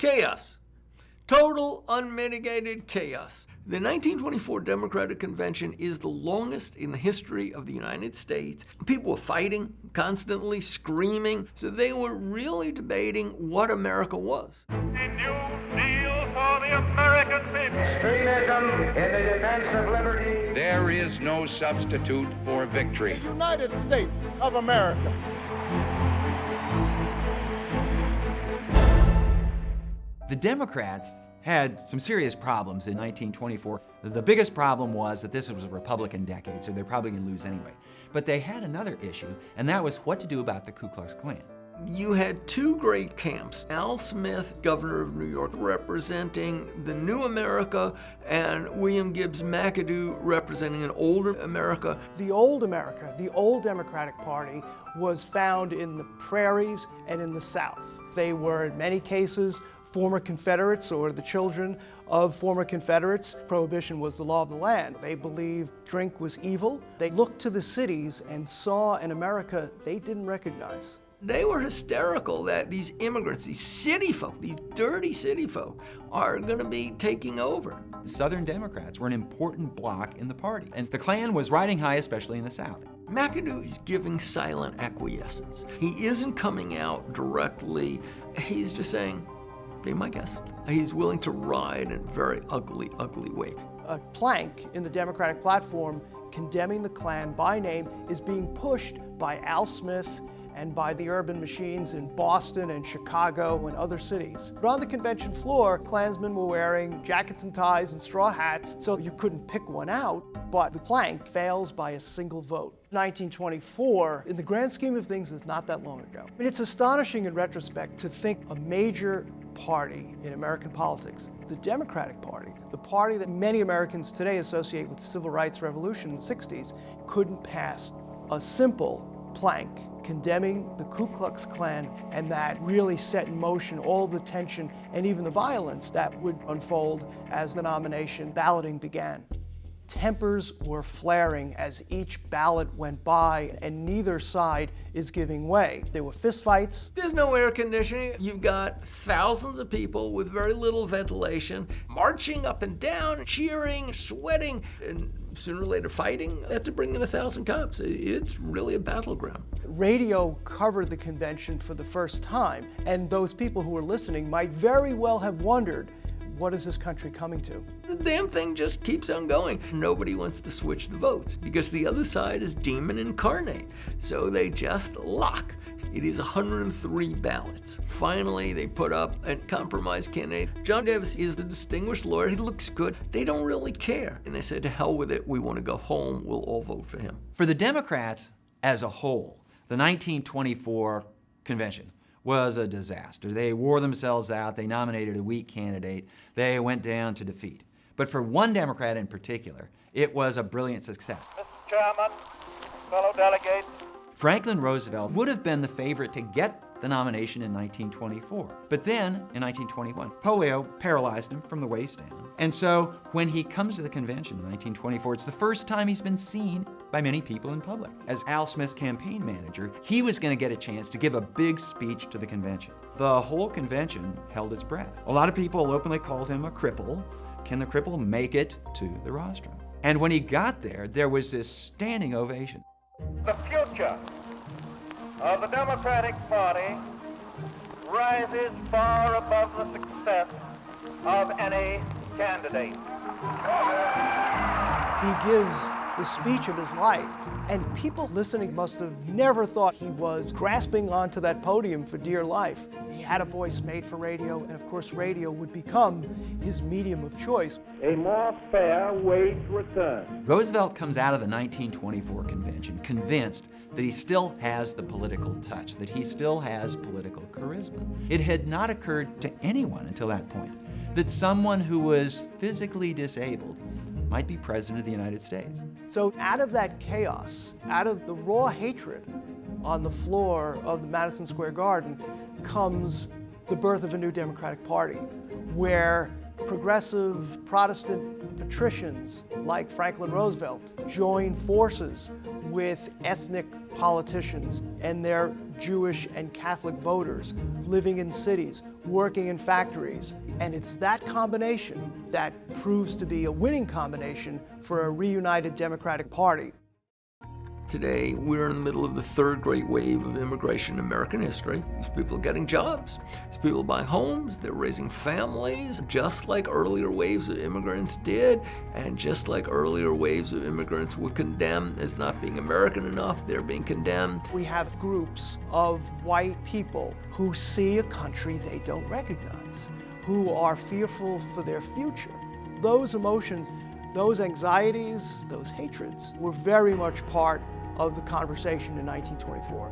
Chaos. Total, unmitigated chaos. The 1924 Democratic Convention is the longest in the history of the United States. People were fighting, constantly screaming, so they were really debating what America was. A new deal for the American people. Extremism in the defense of liberty. There is no substitute for victory. The United States of America. The Democrats had some serious problems in 1924. The biggest problem was that this was a Republican decade, so they're probably going to lose anyway. But they had another issue, and that was what to do about the Ku Klux Klan. You had two great camps. Al Smith, governor of New York, representing the new America, and William Gibbs McAdoo representing an older America. The old America, the old Democratic Party, was found in the prairies and in the South. They were, in many cases, former Confederates or the children of former Confederates. Prohibition was the law of the land. They believed drink was evil. They looked to the cities and saw an America they didn't recognize. They were hysterical that these immigrants, these city folk, these dirty city folk, are going to be taking over. Southern Democrats were an important bloc in the party, and the Klan was riding high, especially in the South. McAdoo is giving silent acquiescence. He isn't coming out directly. He's just saying, be my guest. He's willing to ride in a very ugly, ugly way. A plank in the Democratic platform condemning the Klan by name is being pushed by Al Smith and by the urban machines in Boston and Chicago and other cities. But on the convention floor, Klansmen were wearing jackets and ties and straw hats, so you couldn't pick one out, but the plank fails by a single vote. 1924, in the grand scheme of things, is not that long ago. I mean, it's astonishing in retrospect to think a major party in American politics, the Democratic Party, the party that many Americans today associate with the Civil Rights Revolution in the 60s, couldn't pass a simple plank condemning the Ku Klux Klan, and that really set in motion all the tension and even the violence that would unfold as the nomination balloting began. Tempers were flaring as each ballot went by, and neither side is giving way. There were fistfights. There's no air conditioning. You've got thousands of people with very little ventilation, marching up and down, cheering, sweating, and sooner or later fighting. They had to bring in 1,000 cops. It's really a battleground. Radio covered the convention for the first time, and those people who were listening might very well have wondered, what is this country coming to? The damn thing just keeps on going. Nobody wants to switch the votes because the other side is demon incarnate. So they just lock. It is 103 ballots. Finally, they put up a compromise candidate. John Davis is the distinguished lawyer. He looks good. They don't really care. And they said, to hell with it. We want to go home. We'll all vote for him. For the Democrats as a whole, the 1924 convention was a disaster. They wore themselves out. They nominated a weak candidate. They went down to defeat. But for one Democrat in particular, it was a brilliant success. Mr. Chairman, fellow delegates. Franklin Roosevelt would have been the favorite to get the nomination in 1924. But then, in 1921, polio paralyzed him from the waist down. And so, when he comes to the convention in 1924, it's the first time he's been seen by many people in public. As Al Smith's campaign manager, he was going to get a chance to give a big speech to the convention. The whole convention held its breath. A lot of people openly called him a cripple. Can the cripple make it to the rostrum? And when he got there, there was this standing ovation. The future of the Democratic Party rises far above the success of any candidate. He gives the speech of his life, and people listening must have never thought he was grasping onto that podium for dear life. He had a voice made for radio, and of course radio would become his medium of choice. A more fair wage return. Roosevelt comes out of the 1924 convention convinced that he still has the political touch, that he still has political charisma. It had not occurred to anyone until that point that someone who was physically disabled might be president of the United States. So out of that chaos, out of the raw hatred on the floor of the Madison Square Garden, comes the birth of a new Democratic Party, where progressive Protestant patricians like Franklin Roosevelt join forces with ethnic politicians and their Jewish and Catholic voters living in cities working in factories. And it's that combination that proves to be a winning combination for a reunited Democratic Party. Today, we're in the middle of the third great wave of immigration in American history. These people are getting jobs. These people are buying homes. They're raising families, just like earlier waves of immigrants did, and just like earlier waves of immigrants were condemned as not being American enough, they're being condemned. We have groups of white people who see a country they don't recognize, who are fearful for their future. Those emotions, those anxieties, those hatreds were very much part of the conversation in 1924.